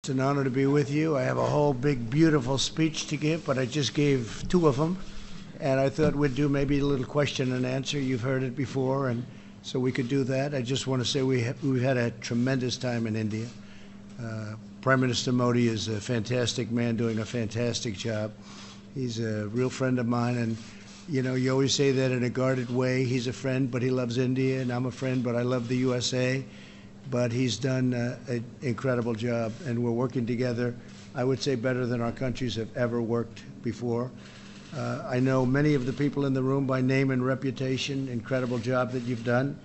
It's an honor to be with you. I have a whole big, beautiful speech to give, but I just gave two of them. And I thought we'd do maybe a little question and answer. You've heard it before, and so we could do that. I just want to say we've had a tremendous time in India. Prime Minister Modi is a fantastic man doing a fantastic job. He's a real friend of mine, and you know, you always say that in a guarded way. He's a friend, but he loves India, and I'm a friend, but I love the USA. But he's done an incredible job, and we're working together, I would say, better than our countries have ever worked before. I know many of the people in the room by name and reputation. Incredible job that you've done.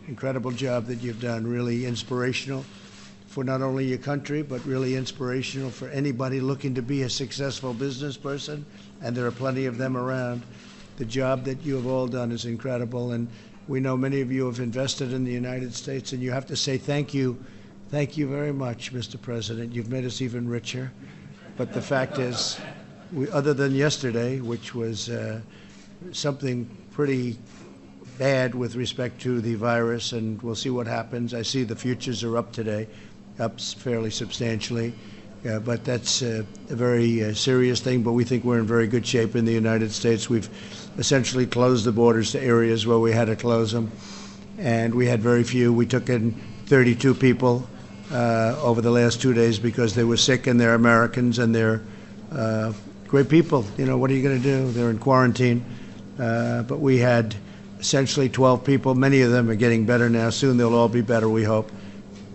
Incredible job that you've done. Really inspirational for not only your country, but really inspirational for anybody looking to be a successful business person, and there are plenty of them around. The job that you have all done is incredible, and we know many of you have invested in the United States, and you have to say thank you. Thank you very much, Mr. President. You've made us even richer. But the fact is, other than yesterday, which was something pretty bad with respect to the virus, and we'll see what happens. I see the futures are up today, up fairly substantially. But that's a very serious thing, but we think we're in very good shape in the United States. We've essentially closed the borders to areas where we had to close them, and we had very few. We took in 32 people over the last 2 days because they were sick, and they're Americans, and they're great people. You know, what are you going to do? They're in quarantine. But we had essentially 12 people. Many of them are getting better now. Soon they'll all be better, we hope,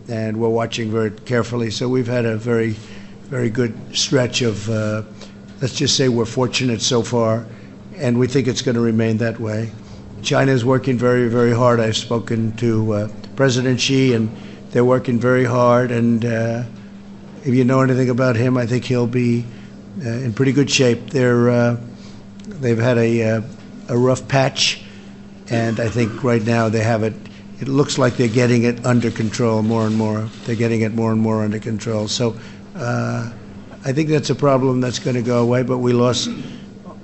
and we're watching very carefully. So we've had a very good stretch of, let's just say we're fortunate so far, and we think it's going to remain that way. China is working very, very hard. I've spoken to President Xi, and they're working very hard, and if you know anything about him, I think he'll be in pretty good shape. They've had a rough patch, and I think right now they have it. It looks like they're getting it under control more and more. They're getting it more and more under control. So I think that's a problem that's going to go away, but we lost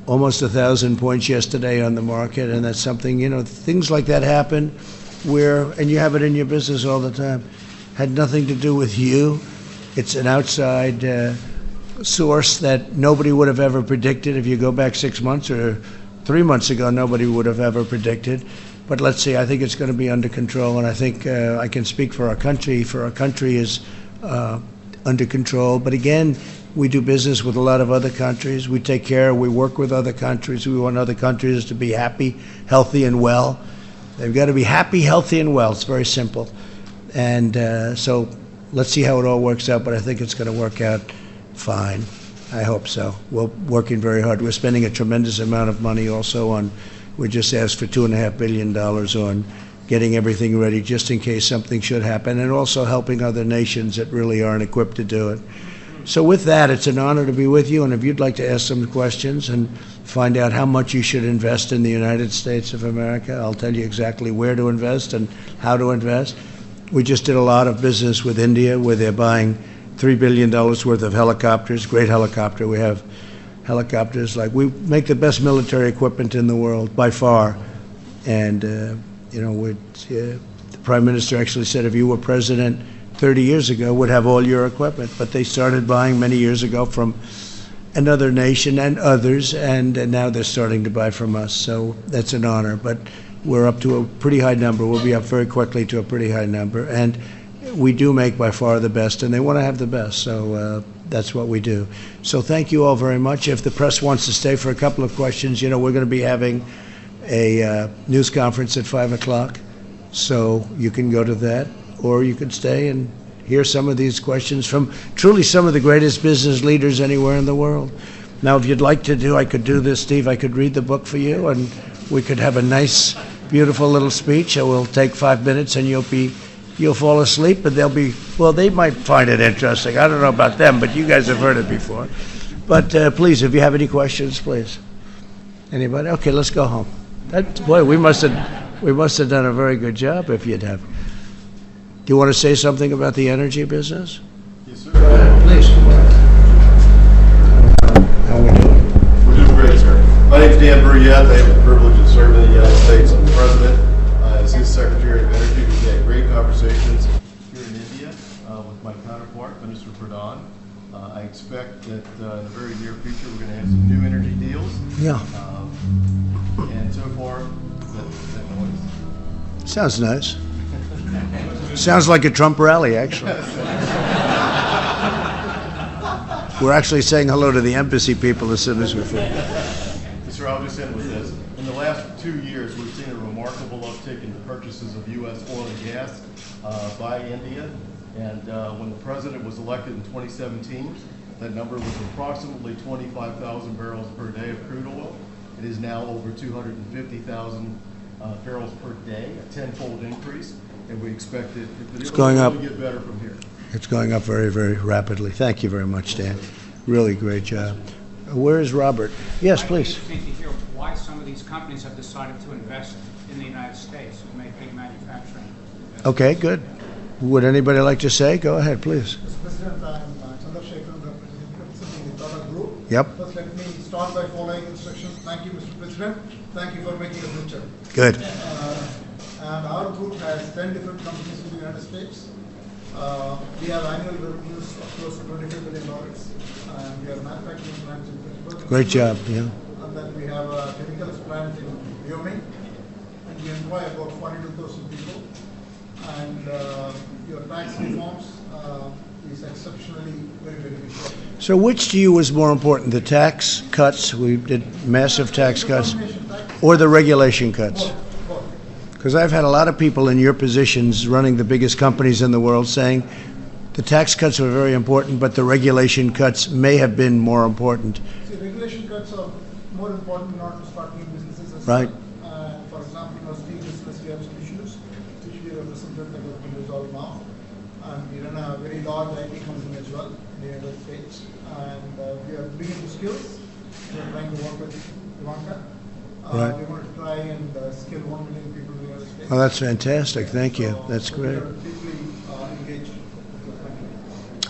almost 1,000 points yesterday on the market, and that's something, you know, things like that happen where, and you have it in your business all the time, had nothing to do with you. It's an outside source that nobody would have ever predicted. If you go back 6 months or 3 months ago, nobody would have ever predicted. But let's see, I think it's going to be under control, and I think I can speak for our country. For our country is under control. But again, we do business with a lot of other countries. We take care, we work with other countries. We want other countries to be happy, healthy, and well. They've got to be happy, healthy, and well. It's very simple. And so let's see how it all works out, but I think it's going to work out fine. I hope so. We're working very hard. We're spending a tremendous amount of money also on, we just asked for $2.5 billion on getting everything ready just in case something should happen, and also helping other nations that really aren't equipped to do it. So with that, it's an honor to be with you, and if you'd like to ask some questions and find out how much you should invest in the United States of America, I'll tell you exactly where to invest and how to invest. We just did a lot of business with India where they're buying $3 billion worth of helicopters, great helicopter. We have helicopters like, we make the best military equipment in the world by far. And, you know, the Prime Minister actually said if you were president 30 years ago, would have all your equipment. But they started buying many years ago from another nation and others, and now they're starting to buy from us. So that's an honor. But we're up to a pretty high number. We'll be up very quickly to a pretty high number. And we do make by far the best, and they want to have the best. So that's what we do. So thank you all very much. If the press wants to stay for a couple of questions, you know, we're going to be having a news conference at 5 o'clock. So you can go to that, or you could stay and hear some of these questions from truly some of the greatest business leaders anywhere in the world. Now, if you'd like to I could do this, Steve. I could read the book for you, and we could have a nice, beautiful little speech. It will take 5 minutes, and you'll fall asleep, but they might find it interesting. I don't know about them, but you guys have heard it before. But please, if you have any questions, please. Anybody? Okay, let's go home. Boy, we must have done a very good job if you'd have. Do you want to say something about the energy business? Yes, sir. Please. How are we doing? We're doing great, sir. My name is Dan Bruyette. I have the privilege of serving in the United States. I'm the president. As his Secretary of Energy, we've had great conversations here in India with my counterpart, Minister Pradhan. I expect that in the very near future we're going to have some new energy deals. Yeah. And so far, that noise. Sounds nice. Sounds like a Trump rally, actually. We're actually saying hello to the embassy people as soon as we finish. Sir, I'll just end with this. In the last 2 years, we've seen a remarkable uptick in the purchases of U.S. oil and gas by India. And when the president was elected in 2017, that number was approximately 25,000 barrels per day of crude oil. It is now over 250,000 barrels per day, a tenfold increase. And we expect it It's going up. To get better from here. It's going up very, very rapidly. Thank you very much, Dan. Really great job. Where is Robert? Yes, please. I need to hear why some of these companies have decided to invest in the United States and make big manufacturing. Okay, good. Would anybody like to say? Go ahead, please. Mr. President, I'm Chandrasekharan, representing the Tata Group. Yep. First, let me start by following instructions. Thank you, Mr. President. Thank you for making a picture. Good. And our group has 10 different companies in the United States. We have annual revenues of close to $25 billion. And we have manufacturing plants in Pittsburgh. Great job, yeah. And then we have a chemicals plant in Wyoming. And we employ about 42,000 people. And your tax reforms is exceptionally very, very big. So which to you was more important, the tax cuts, we did massive tax cuts, or the regulation cuts? Because I've had a lot of people in your positions running the biggest companies in the world saying the tax cuts were very important, but the regulation cuts may have been more important. See, regulation cuts are more important in order to start new businesses. As Right. well. For example, in our steel business, we have some issues which we represented that have been resolved now. And we run a very large IT company as well in the United States. And we are bringing the skills. We are trying to work with Ivanka. Right. We want to try and skill 1 million people in the United States. Well, that's fantastic. Thank you. That's great. We are deeply engaged.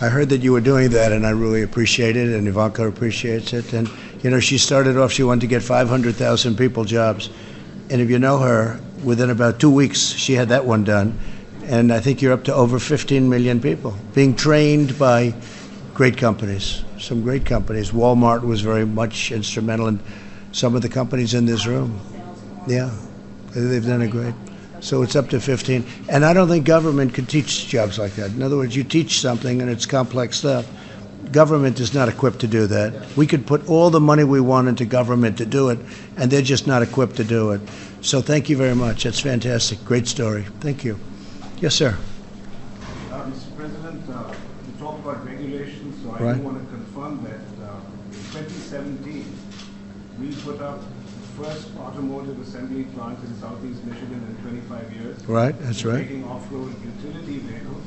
I heard that you were doing that, and I really appreciate it, and Ivanka appreciates it. And, you know, she started off, she wanted to get 500,000 people jobs. And if you know her, within about 2 weeks, she had that one done. And I think you're up to over 15 million people being trained by great companies, some great companies. Walmart was very much instrumental in some of the companies in this room. Yeah, they've done a great. So it's up to 15. And I don't think government could teach jobs like that. In other words, you teach something and it's complex stuff. Government is not equipped to do that. We could put all the money we want into government to do it, and they're just not equipped to do it. So thank you very much. That's fantastic. Great story. Thank you. Yes, sir. Mr. President, you talked about regulations, so I Right. do want to confirm that in 2017, we put up the first automotive assembly plant in Southeast Michigan in 25 years. Right, that's right. Making off-road utility vehicles.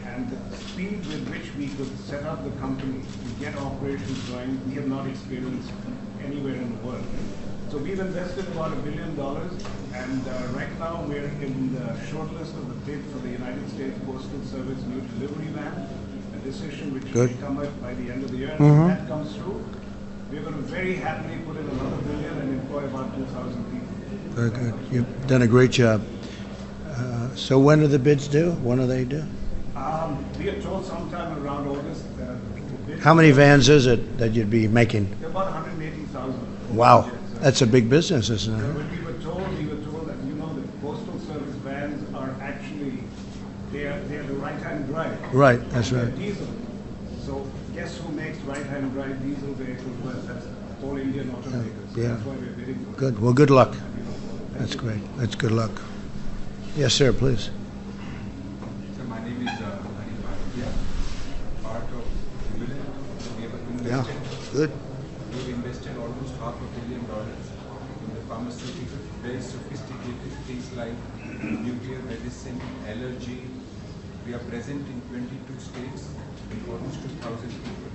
And the speed with which we could set up the company to get operations going, we have not experienced anywhere in the world. So we've invested about $1 billion, and right now we're in the shortlist of the bid for the United States Postal Service new delivery van, a decision which Good. will come up by the end of the year. And Mhm. if that comes through, we're going to very happily put in another $1 billion and employ about 2,000 people. Very good. You've done a great job. So when are the bids due? When are they due? We are told sometime around August. The bids How many vans is it that you'd be making? They're about 180,000. Wow, that's a big business, isn't it? When we were told that, you know, the Postal Service vans are actually, they're the right-hand drive. Right, that's They're right. diesel. So guess who makes right-hand drive diesel vehicles? Well, that's all Indian automakers. Yeah. That's why we're bidding for it. Good. Well, good luck. That's great. That's good luck. Yes, sir, please. So my name is Anil Bhatia, part of Jubilant. We have Yeah, invested, good. we've invested almost $500 million in the pharmaceutical, very sophisticated things like nuclear medicine, allergy. We are present in 22 states with almost 2,000 people.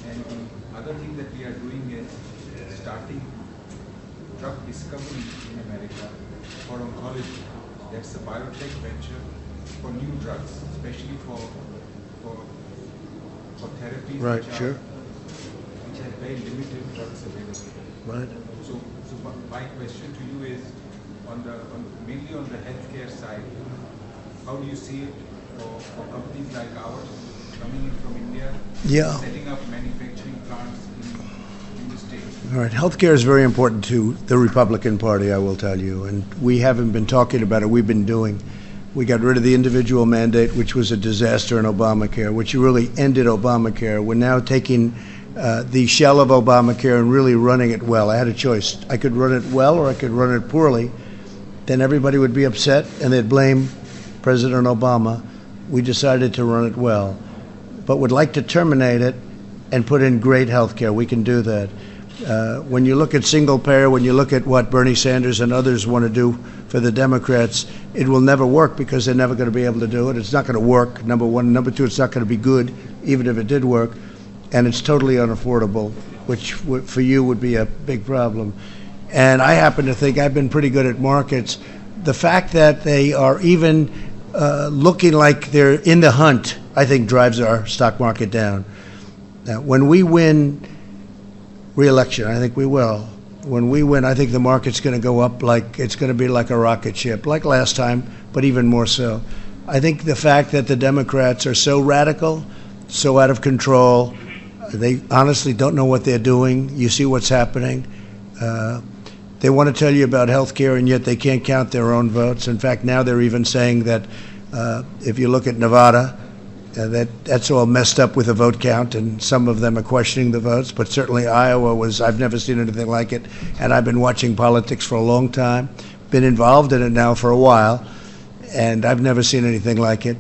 And the other thing that we are doing is starting drug discovery in America for oncology. That's a biotech venture for new drugs, especially for therapies Right, which sure. have very limited drugs available. Right. So my question to you is mainly on the healthcare side. How do you see it for companies like ours coming in from India Yeah. setting up manufacturing plants in the state. All right. Healthcare is very important to the Republican Party, I will tell you. And we haven't been talking about it. We've been doing. We got rid of the individual mandate, which was a disaster in Obamacare, which really ended Obamacare. We're now taking the shell of Obamacare and really running it well. I had a choice. I could run it well or I could run it poorly. Then everybody would be upset and they'd blame President Obama. We decided to run it well, but would like to terminate it and put in great health care. We can do that. When you look at single payer, when you look at what Bernie Sanders and others want to do for the Democrats, it will never work because they're never going to be able to do it. It's not going to work, number one. Number two, it's not going to be good, even if it did work. And it's totally unaffordable, which for you would be a big problem. And I happen to think I've been pretty good at markets. The fact that they are even looking like they're in the hunt, I think drives our stock market down. Now, when we win re-election, I think we will. When we win, I think the market's going to go up like it's going to be like a rocket ship, like last time, but even more so. I think the fact that the Democrats are so radical, so out of control, they honestly don't know what they're doing. You see what's happening. They want to tell you about health care, and yet they can't count their own votes. In fact, now they're even saying that if you look at Nevada, that's all messed up with the vote count, and some of them are questioning the votes. But certainly Iowa was, I've never seen anything like it, and I've been watching politics for a long time, been involved in it now for a while, and I've never seen anything like it.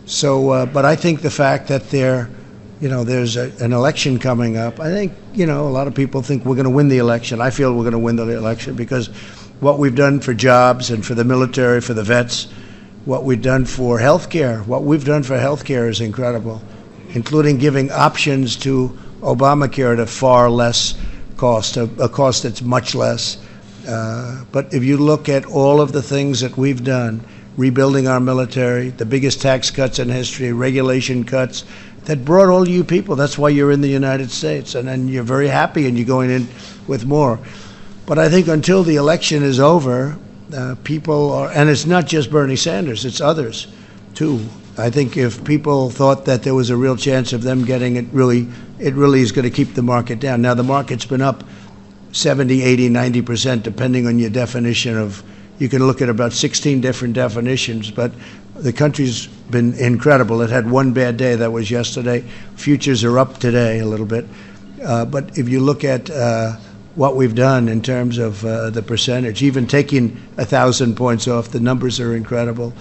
So, but I think the fact that there's an election coming up, I think, a lot of people think we're going to win the election. I feel we're going to win the election because what we've done for jobs and for the military, for the vets, what we've done for health care. What we've done for health care is incredible, including giving options to Obamacare at a far less cost, a cost that's much less. But if you look at all of the things that we've done, rebuilding our military, the biggest tax cuts in history, regulation cuts, that brought all you people. That's why you're in the United States. And then you're very happy and you're going in with more. But I think until the election is over, people are, and it's not just Bernie Sanders, it's others too. I think if people thought that there was a real chance of them getting it really is going to keep the market down. Now, the market's been up 70, 80, 90%, depending on your definition of, you can look at about 16 different definitions, but the country's been incredible. It had one bad day, that was yesterday. Futures are up today a little bit. But if you look at what we've done in terms of the percentage, even taking 1,000 points off, the numbers are incredible.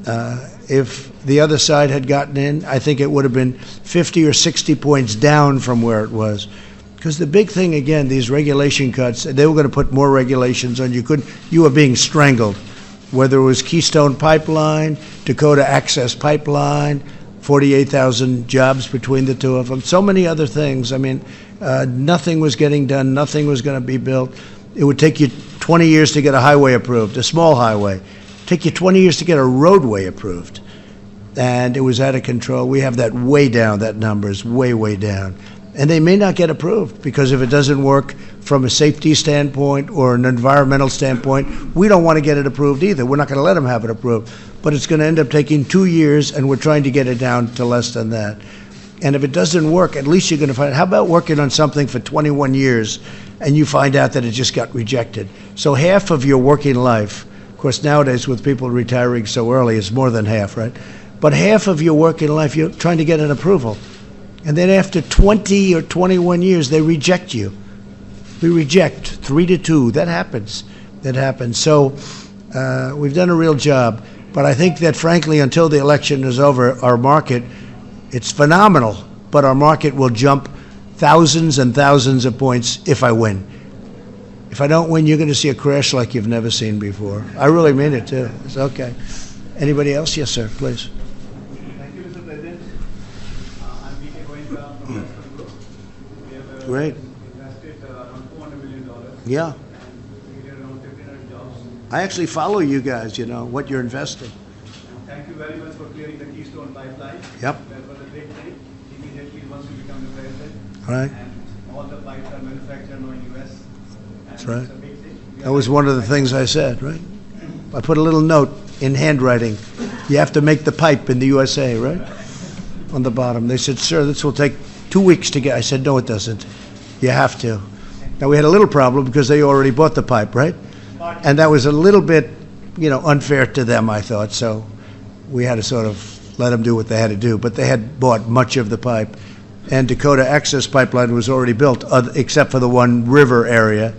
If the other side had gotten in, I think it would have been 50 or 60 points down from where it was. Because the big thing, again, these regulation cuts, they were going to put more regulations on you. You were being strangled, whether it was Keystone Pipeline, Dakota Access Pipeline, 48,000 jobs between the two of them, so many other things. I mean, nothing was getting done. Nothing was going to be built. It would take you 20 years to get a highway approved, a small highway. Take you 20 years to get a roadway approved. And it was out of control. We have that way down. That number is way, way down. And they may not get approved because if it doesn't work from a safety standpoint or an environmental standpoint, we don't want to get it approved either. We're not going to let them have it approved. But it's going to end up taking 2 years, and we're trying to get it down to less than that. And if it doesn't work, at least you're going to find out. How about working on something for 21 years and you find out that it just got rejected? So half of your working life, of course, nowadays with people retiring so early, it's more than half, right? But half of your working life, you're trying to get an approval. And then after 20 or 21 years, they reject you. We reject 3-2. That happens. That happens. So we've done a real job. But I think that, frankly, until the election is over, our market, it's phenomenal. But our market will jump thousands and thousands of points if I win. If I don't win, you're going to see a crash like you've never seen before. I really mean it, too. It's okay. Anybody else? Yes, sir, please. Thank you, Mr. President. I'm P.K. Goenka from Western Group. We have Great. invested around $400 million. Yeah. And we created around 1,500 jobs. I actually follow you guys, what you're investing. Thank you very much for clearing the Keystone Pipeline. Yep. That was a big thing. Immediately once you become the president. Right. And all the pipes are manufactured now in U.S. That's right. It's a big thing. That was one of the things I said, right? I put a little note in handwriting. You have to make the pipe in the USA, right? On the bottom. They said, sir, this will take 2 weeks to get. I said, no, it doesn't. You have to. Now, we had a little problem because they already bought the pipe, right? And that was a little bit, unfair to them, I thought. So we had to sort of let them do what they had to do. But they had bought much of the pipe. And Dakota Access Pipeline was already built, except for the one river area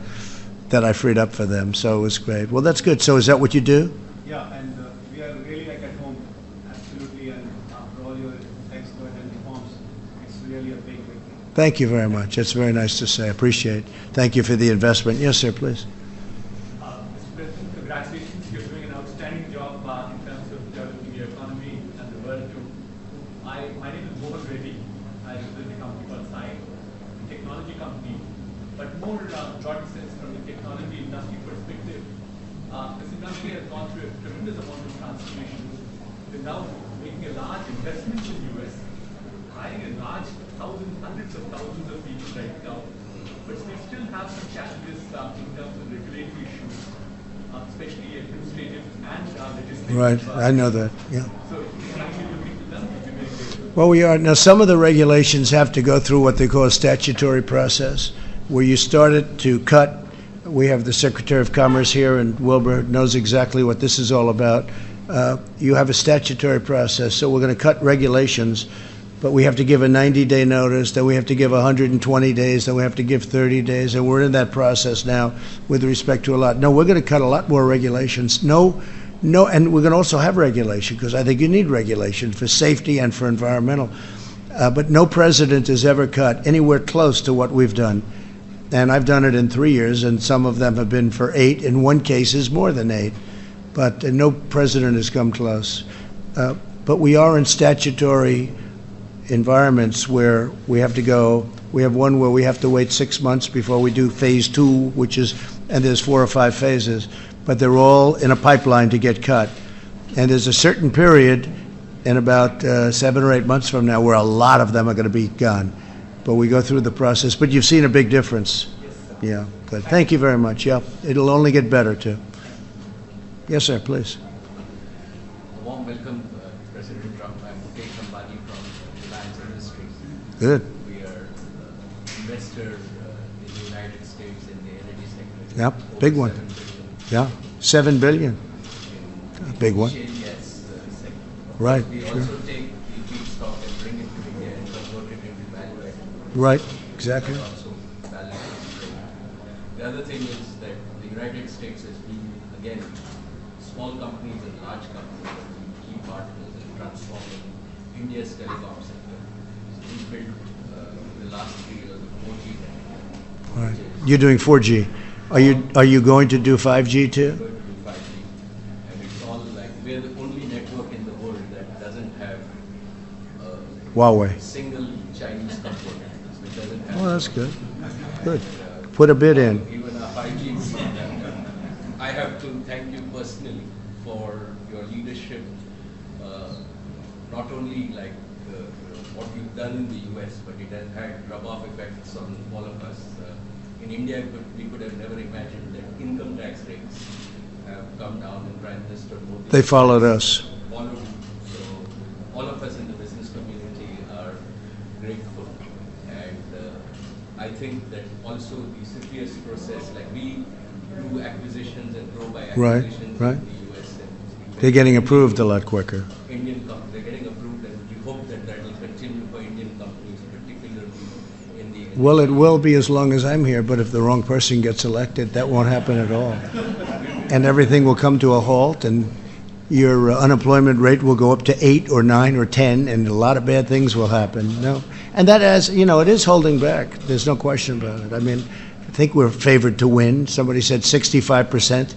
that I freed up for them. So it was great. Well, that's good. So is that what you do? Yeah, and we are really like at home, absolutely. And after all your expert and reforms, it's really a big thing. Thank you very much. That's very nice to say. I appreciate it. Thank you for the investment. Yes, sir, please. Mr. President, congratulations. You're doing an outstanding job in terms of developing your economy and the world too. My name is Mohan Reddy. I represent a company called Sai, a technology company. But more broad sense from the technology industry perspective, this industry has gone through a tremendous amount of transformation. We're now making a large investment in the US, hiring a large hundreds of thousands of people right now. But we still have some challenges in terms of regulatory issues, especially administrative and legislative. Right, I know that, yeah. So if you can actually look into them, it would be very great. Well, we are. Now, some of the regulations have to go through what they call a statutory process, where you started to cut. We have the Secretary of Commerce here, and Wilbur knows exactly what this is all about. You have a statutory process, so we're going to cut regulations, but we have to give a 90-day notice, then we have to give 120 days, then we have to give 30 days, and we're in that process now with respect to a lot. No, we're going to cut a lot more regulations. No, and we're going to also have regulation, because I think you need regulation for safety and for environmental. But no president has ever cut anywhere close to what we've done. And I've done it in 3 years, and some of them have been for 8. In one case, is more than 8. But no president has come close. But we are in statutory environments where we have to go. We have one where we have to wait 6 months before we do phase 2, and there's 4 or 5 phases. But they're all in a pipeline to get cut. And there's a certain period in about 7 or 8 months from now where a lot of them are going to be gone. But we go through the process. But you've seen a big difference. Yes, sir. Yeah, good. Thank you very much. Yeah, it'll only get better, too. Yes, sir, please. A warm welcome, President Trump. I'm Mukesh Ambani from Reliance Industries. Good. We are investor in the United States in the energy sector. Yep, Over big one. 7 billion Yeah, $7 billion. in A big one. shale gas sector. Right, We sure. also take the feedstock and bring it to India and convert it into value added. Right, exactly. And also value added. The other thing is that the United States has been, again, small companies and large companies have been key partners in transforming India's telecom sector. So we built in the last 3 years a 4G network. Right. which is You're doing 4G. Are you going to do 5G, too? going to do 5G. And it's all like, we're the only network in the world that doesn't have a Huawei. single Chinese component, which doesn't have. Well, that's good. Good. Put a bid in. Even our 5G program. I have to thank you personally for your leadership, not only like what you've done in the US, but it has had rub-off effects on all of us. In India, we could have never imagined that income tax rates have come down, and Prime Minister Modi. They followed us. Followed. So all of us in the business community are grateful, and I think that also the CFIUS process, like we do acquisitions and grow by Right, acquisitions right. in the US. And They're getting approved a lot quicker. they're getting approved, and we hope that that will continue for Indian companies, particularly in the. Well, it will be as long as I'm here, but if the wrong person gets elected, that won't happen at all. And everything will come to a halt, and your unemployment rate will go up to 8 or 9 or 10, and a lot of bad things will happen. No, and that it is holding back. There's no question about it. I mean, I think we're favored to win. Somebody said 65%,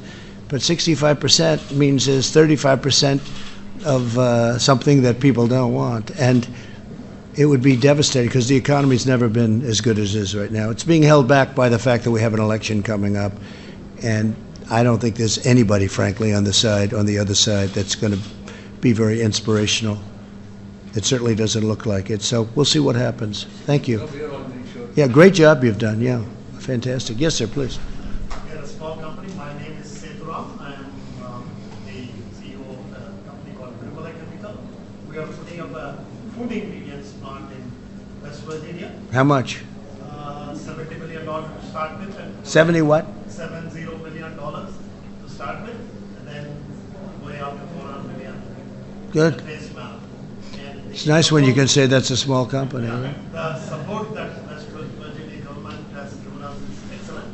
but 65% means there's 35% of something that people don't want, and it would be devastating because the economy's never been as good as it is right now. It's being held back by the fact that we have an election coming up, and I don't think there's anybody, frankly, on the other side, that's going to be very inspirational. It certainly doesn't look like it. So we'll see what happens. Thank you. No, we are all very sure. Yeah, great job you've done. Yeah, fantastic. Yes, sir, please. We are a small company. My name is Sethuram. I am the CEO of a company called Nirmala Capital. We are putting up a food ingredients plant in West Virginia. India. How much? $70 billion to start with. And 70 what? $70 billion to start with, and then going up to $400 million. Good. Phase now. And It's nice when you can say that's a small company, right? the support that West Virginia government has given us is excellent.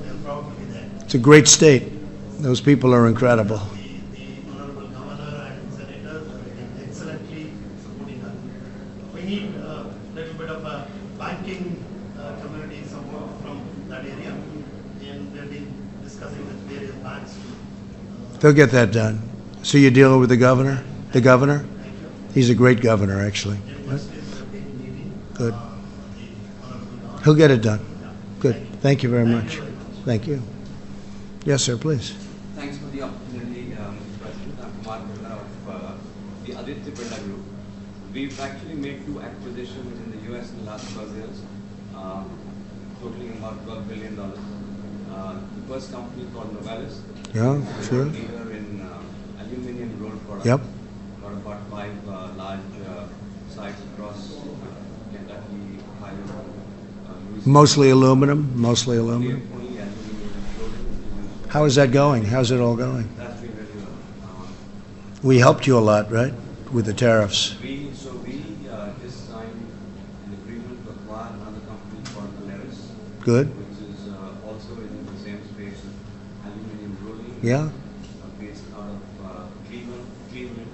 They're proud to be there. It's a great state. Those people are incredible. The honorable governor and senators are excellently supporting us. We need a little bit of a banking community support from that area, and we've been discussing with various banks. They'll get that done. So you're dealing with the governor? The governor? He's a great governor, actually. Good. He'll get it done. Good. Thank you very much. Thank you. Yes, sir, please. Thanks for the opportunity, Mr. President. I'm Kumar Birla of the Aditya Birla Group. We've actually made 2 acquisitions in the US in the last 12 years, totaling about $12 billion. The first company called Novelis. Yeah, sure. Leader in aluminum rolled products. Yep. Got about 5 large sites across Kentucky, Ohio, Louisiana. Mostly aluminum? Mostly aluminum? Only aluminum rolling. How is that going? How's it all going? That's doing very well. We helped you a lot, right? With the tariffs. We just signed an agreement to acquire another company called Aleris, Good? which is also in the same space of aluminum rolling. Yeah? Based out of Cleveland.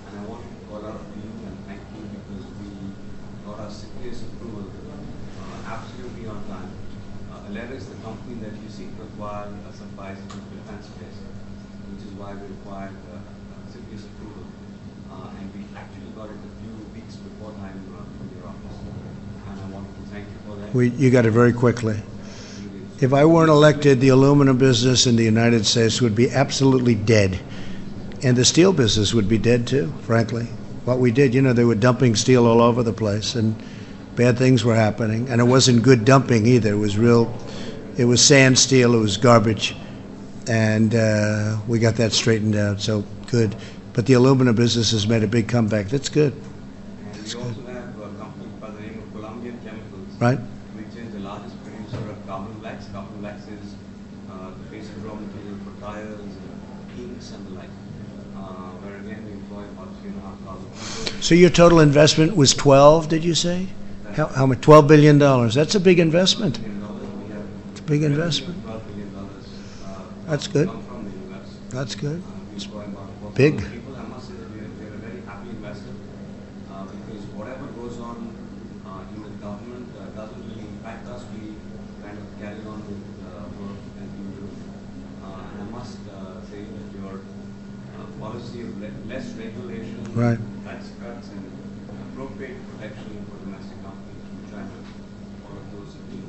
And I want to call out to you and thank you because we got our CPS approval absolutely on time. Aleris, the company that you seek to acquire, supplies to the defense space, which is why we required CPS approval. And we actually got it a few weeks before time from your office. And I want to thank you for that. You got it very quickly. If I weren't elected, the aluminum business in the United States would be absolutely dead. And the steel business would be dead too, frankly. What we did, they were dumping steel all over the place and bad things were happening. And it wasn't good dumping either. It was sand steel, it was garbage. And we got that straightened out, so good. But the aluminum business has made a big comeback. That's good. And we also have a company by the name of Colombian Chemicals, Right? which is the largest producer of carbon blacks. Carbon blacks is the basic raw material for tires, inks, and the like. Where again we employ about 3,500 people. So your total investment was 12, did you say? How much? $12 billion. That's a big investment. We have It's a big investment. $12 billion. That's good. Come from the US. That's good. We employ about 4,000 Big. people. I must say that we're a very happy investor because whatever goes on in the government doesn't really impact us. We kind of carry on with work as usual. And I must say that your policy of less regulation, Right. tax cuts, and appropriate protection for domestic companies from China, all of those have been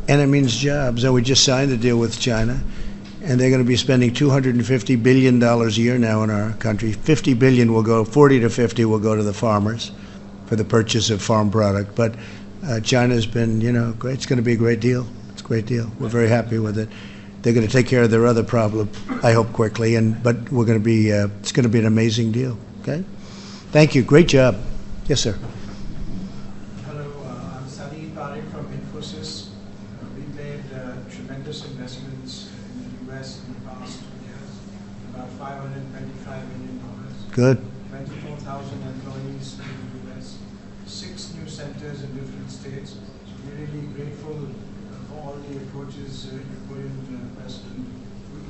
And it means jobs. And we just signed a deal with China. And they're going to be spending $250 billion a year now in our country. 40 to 50 will go to the farmers for the purchase of farm product. But China's been, great. It's going to be a great deal. It's a great deal. We're very happy with it. They're going to take care of their other problem, I hope, quickly. But we're going to be, it's going to be an amazing deal. Okay? Thank you. Great job. Yes, sir. Hello, I'm Sunny Parekh from Infosys. We made tremendous investments in the US in the past 2 years, about $525 million. Good. 24,000 employees in the US, 6 new centers in different states. So we're really grateful for all the approaches you put in, President,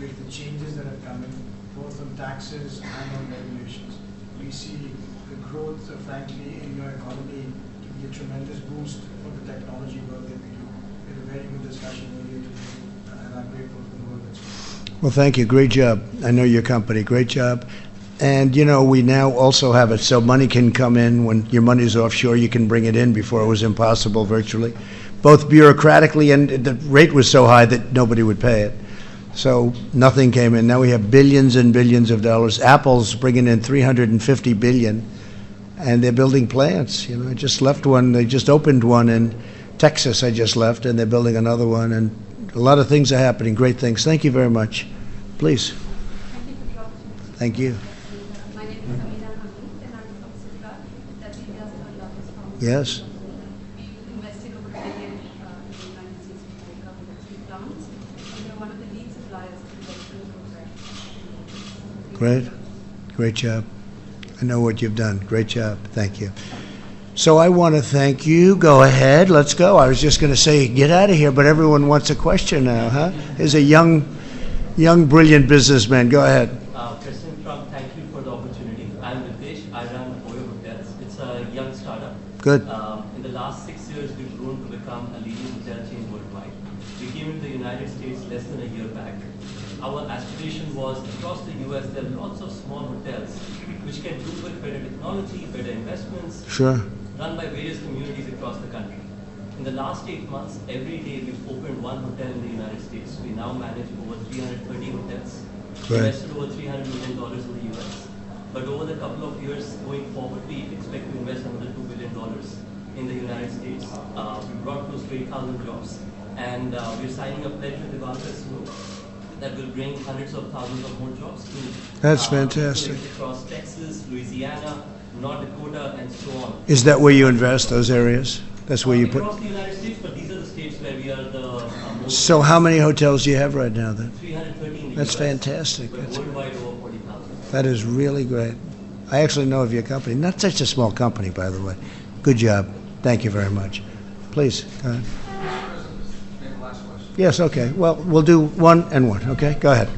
with the changes that have come in, both on taxes and on regulations. We see the growth, frankly, in your economy to be a tremendous boost for the technology work that we do. We had a very good discussion earlier today, and I'm grateful for the work that's going on. Well, thank you. Great job. I know your company. Great job. And, we now also have it so money can come in. When your money's offshore, you can bring it in. Before it was impossible virtually, both bureaucratically, and the rate was so high that nobody would pay it. So nothing came in. Now we have billions and billions of dollars. Apple's bringing in $350 billion, and they're building plants. I just left one. They just opened one in Texas. I just left, and they're building another one. And a lot of things are happening. Great things. Thank you very much. Please. Thank you for the opportunity. Thank you. My name is Amina Hamid, and I'm from Citibank, that's India's third largest pharmaceutical Yes. company. Great. Great job. I know what you've done. Great job. Thank you. So I want to thank you. Go ahead. Let's go. I was just going to say, get out of here, but everyone wants a question now, huh? Here's a young, brilliant businessman. Go ahead. President Trump, thank you for the opportunity. I'm Ritesh. I run Oyo Hotels. It's a young startup. Good. In the last 6 years, we've grown to become a leading hotel chain worldwide. We came into the United States less than a year back. Our aspiration was across the US, there are lots of small hotels which can do with better technology, better investments, Sure. run by various communities across the country. In the last 8 months, every day we've opened one hotel in the United States. We now manage over 330 hotels, Right. invested over $300 million in the US. But over the couple of years going forward, we expect to invest another $2 billion in the United States. We brought close to 8,000 jobs. And we're signing a pledge with the government that will bring hundreds of thousands of more jobs to That's fantastic. across Texas, Louisiana, North Dakota, and so on. Is that where you invest, those areas? That's where you put... Across the United States, but these are the states where we are the most... So how many hotels do you have right now then? 313 in the That's US, fantastic. but That's, worldwide over 40,000. that is really great. I actually know of your company. Not such a small company, by the way. Good job. Thank you very much. Please, go ahead. Yes, okay. Well, we'll do one and one, okay? Go ahead.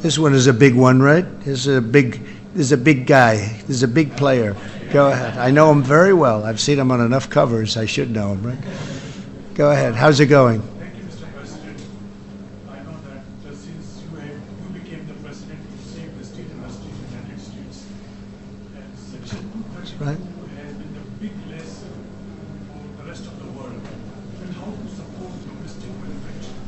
This one is a big one, right? This is a big guy. This is a big player. Go ahead. I know him very well. I've seen him on enough covers. I should know him, right? Go ahead. How's it going? Thank you, Mr. President. I know that since you became the president, you saved the steel industry in the United States. And Section 232 Right. has been the big lesson for the rest of the world and how to support domestic manufacturing.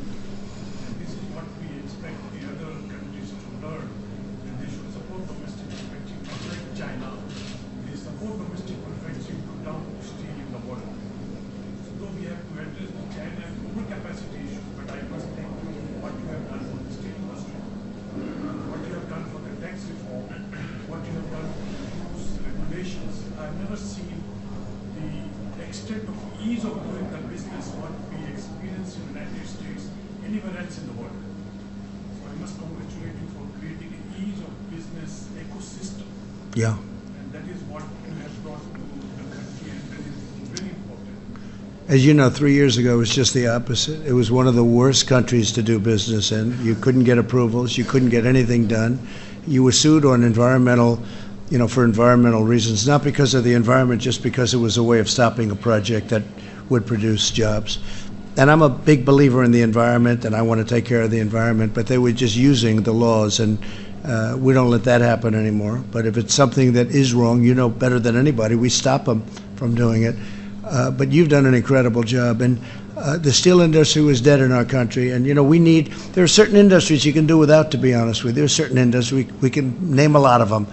And this is what we expect the other countries to learn. And they should support domestic manufacturing, not like China. They support domestic manufacturing to dump steel in the world. So though we have to address the China overcapacity issue, but I must thank you for what you have done for the steel industry, what you have done for the tax reform, what you have done for rules, regulations. I've never seen the extent of ease of doing the business what we experience in the United States anywhere else in the world. So I must congratulate you for creating an ease of business ecosystem. Yeah. And that is what you have brought to the country, and that is very important. As you know, 3 years ago, it was just the opposite. It was one of the worst countries to do business in. You couldn't get approvals. You couldn't get anything done. You were sued on environmental, for environmental reasons, not because of the environment, just because it was a way of stopping a project that would produce jobs. And I'm a big believer in the environment, and I want to take care of the environment, but they were just using the laws, and we don't let that happen anymore. But if it's something that is wrong, you know better than anybody, we stop them from doing it. But you've done an incredible job. And the steel industry was dead in our country. And, there are certain industries you can do without, to be honest with you. There are certain industries, we can name a lot of them.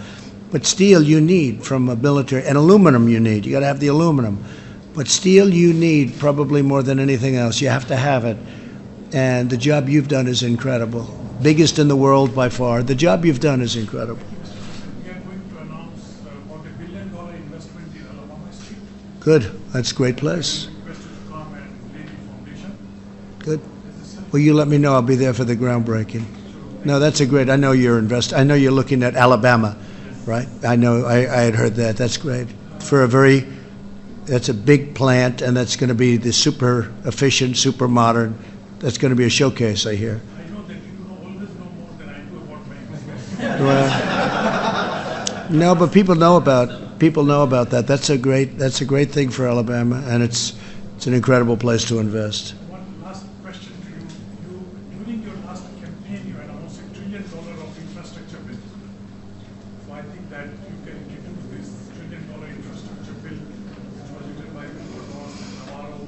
But steel you need from a military, and aluminum you need. You got to have the aluminum. But steel you need probably more than anything else. You have to have it. And the job you've done is incredible. Biggest in the world by far. The job you've done is incredible. We are going to announce about $1 billion investment in Alabama Street. Good. That's a great place. Request you to come and lay the foundation. Good. Well, you let me know. I'll be there for the groundbreaking. No, that's a great. I know you're I know you're looking at Alabama, right? I know. I had heard that. That's great. That's a big plant, and that's going to be the super efficient, super modern. That's going to be a showcase, I hear. I know that you always know more than I do about my business. Well, no, but people know about that. That's a great thing for Alabama, and it's an incredible place to invest. One last question to you. During your last campaign, you had almost $1 trillion of infrastructure bill. So I think that you can get into this $1 trillion infrastructure bill, which was written by Wilbur Ross and Navarro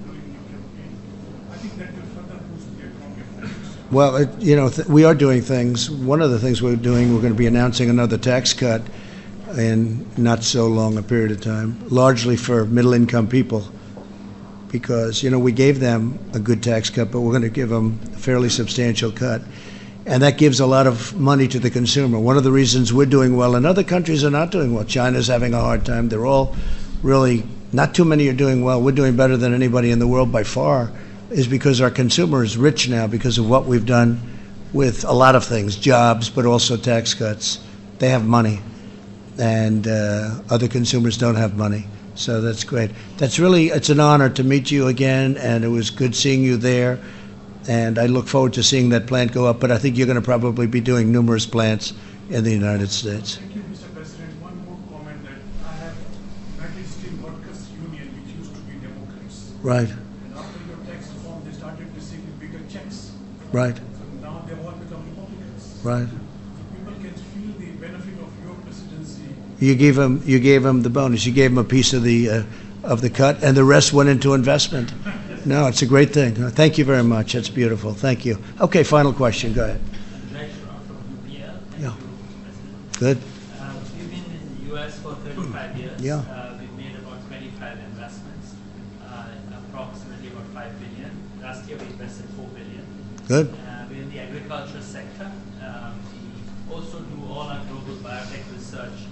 during your campaign. I think that will further boost the economy. Well, we are doing things. One of the things we're doing, we're going to be announcing another tax cut in not so long a period of time, largely for middle-income people, because, we gave them a good tax cut, but we're going to give them a fairly substantial cut. And that gives a lot of money to the consumer. One of the reasons we're doing well and other countries are not doing well. China's having a hard time. They're all really not too many are doing well. We're doing better than anybody in the world by far, is because our consumer is rich now because of what we've done with a lot of things, jobs, but also tax cuts. They have money, and other consumers don't have money. So that's great. It's an honor to meet you again, and it was good seeing you there. And I look forward to seeing that plant go up, but I think you're going to probably be doing numerous plants in the United States. Thank you, Mr. President. One more comment that I have United Steel Workers Union, which used to be Democrats. Right. And after your tax reform, they started receiving bigger checks. Right. So now they've all become Republicans. Right. So people can feel the benefit of your presidency. You gave him the bonus. You gave him a piece of the cut, and the rest went into investment. No, it's a great thing. Thank you very much. That's beautiful. Thank you. Okay, final question. Go ahead. Yeah. Good. We've been in the U.S. for 35 years. Yeah. We've made about 25 investments, approximately about $5 billion. Last year we invested $4 billion. Good. We're in the agriculture sector. We also do all our global biotech research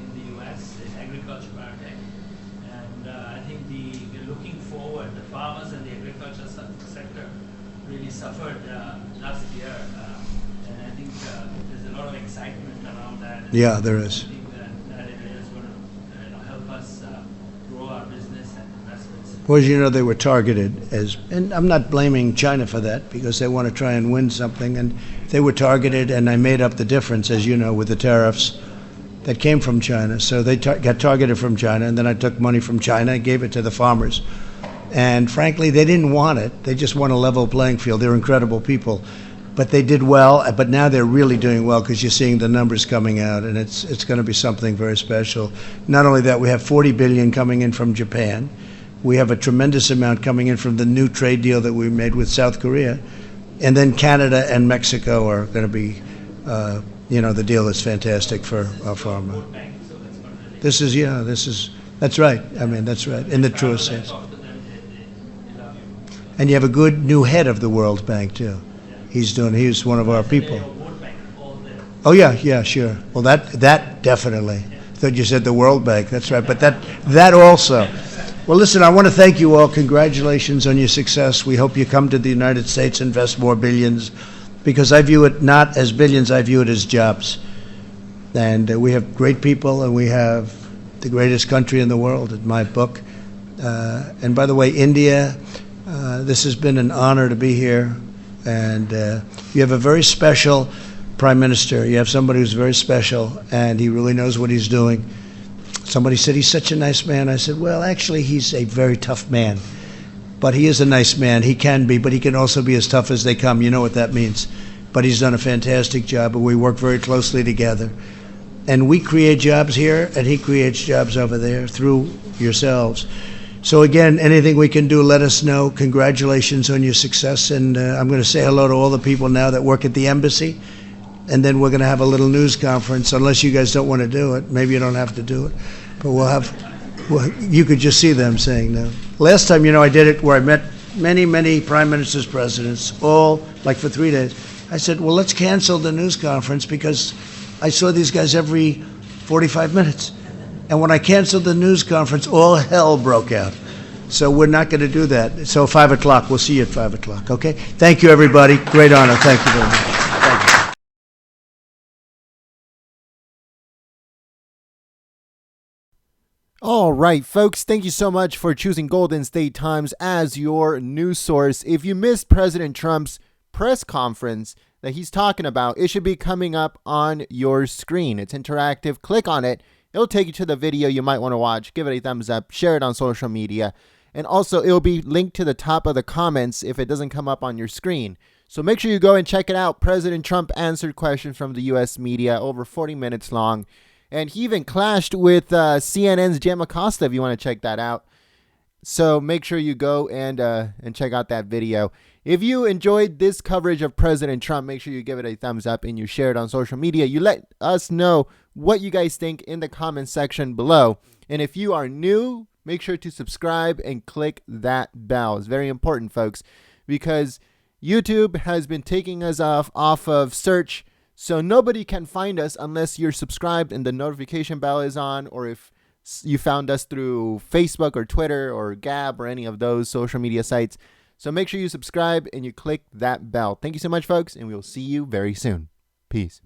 in the U.S. in agriculture biotech. And I think we're looking forward. The farmers and the agriculture sector really suffered last year. And I think there's a lot of excitement around that. Yeah, there is. I think that area is going to help us grow our business and investments. Well, as you know, they were targeted and I'm not blaming China for that because they want to try and win something, and they were targeted, and I made up the difference, as you know, with the tariffs that came from China. So they got targeted from China, and then I took money from China and gave it to the farmers. And frankly, they didn't want it. They just want a level playing field. They're incredible people. But they did well, but now they're really doing well because you're seeing the numbers coming out, and it's going to be something very special. Not only that, we have $40 billion coming in from Japan. We have a tremendous amount coming in from the new trade deal that we made with South Korea. And then Canada and Mexico are going to be, the deal is fantastic for our farmer. That's right. I mean, that's right, in the truest sense. And you have a good new head of the World Bank, too. He's one of our people. Oh, yeah, sure. Well, that definitely. I thought you said the World Bank. That's right. But that also. Well, listen, I want to thank you all. Congratulations on your success. We hope you come to the United States, invest more billions, because I view it not as billions, I view it as jobs. And we have great people, and we have the greatest country in the world, in my book. And by the way, India, this has been an honor to be here. And you have a very special prime minister. You have somebody who's very special, and he really knows what he's doing. Somebody said, he's such a nice man. I said, well, actually, he's a very tough man. But he is a nice man. He can be, but he can also be as tough as they come. You know what that means. But he's done a fantastic job, and we work very closely together. And we create jobs here, and he creates jobs over there through yourselves. So again, anything we can do, let us know. Congratulations on your success. And I'm going to say hello to all the people now that work at the embassy. And then we're going to have a little news conference, unless you guys don't want to do it. Maybe you don't have to do it. But you could just see them saying no. Last time, I did it where I met many, many prime ministers, presidents, all like for 3 days. I said, well, let's cancel the news conference because I saw these guys every 45 minutes. And when I canceled the news conference, all hell broke out. So we're not going to do that. So 5 o'clock, we'll see you at 5 o'clock, okay? Thank you, everybody. Great honor. Thank you very much. Thank you. All right, folks, thank you so much for choosing Golden State Times as your news source. If you missed President Trump's press conference that he's talking about, it should be coming up on your screen. It's interactive. Click on it. It'll take you to the video you might want to watch. Give it a thumbs up. Share it on social media. And also, it'll be linked to the top of the comments if it doesn't come up on your screen. So make sure you go and check it out. President Trump answered questions from the U.S. media, over 40 minutes long. And he even clashed with CNN's Jim Acosta if you want to check that out. So make sure you go and check out that video. If you enjoyed this coverage of President Trump, make sure you give it a thumbs up and you share it on social media. You let us know what you guys think in the comment section below. And if you are new, make sure to subscribe and click that bell. It's very important, folks, because YouTube has been taking us off of search. So nobody can find us unless you're subscribed and the notification bell is on, or if you found us through Facebook or Twitter or Gab or any of those social media sites. So make sure you subscribe and you click that bell. Thank you so much, folks, and we will see you very soon. Peace.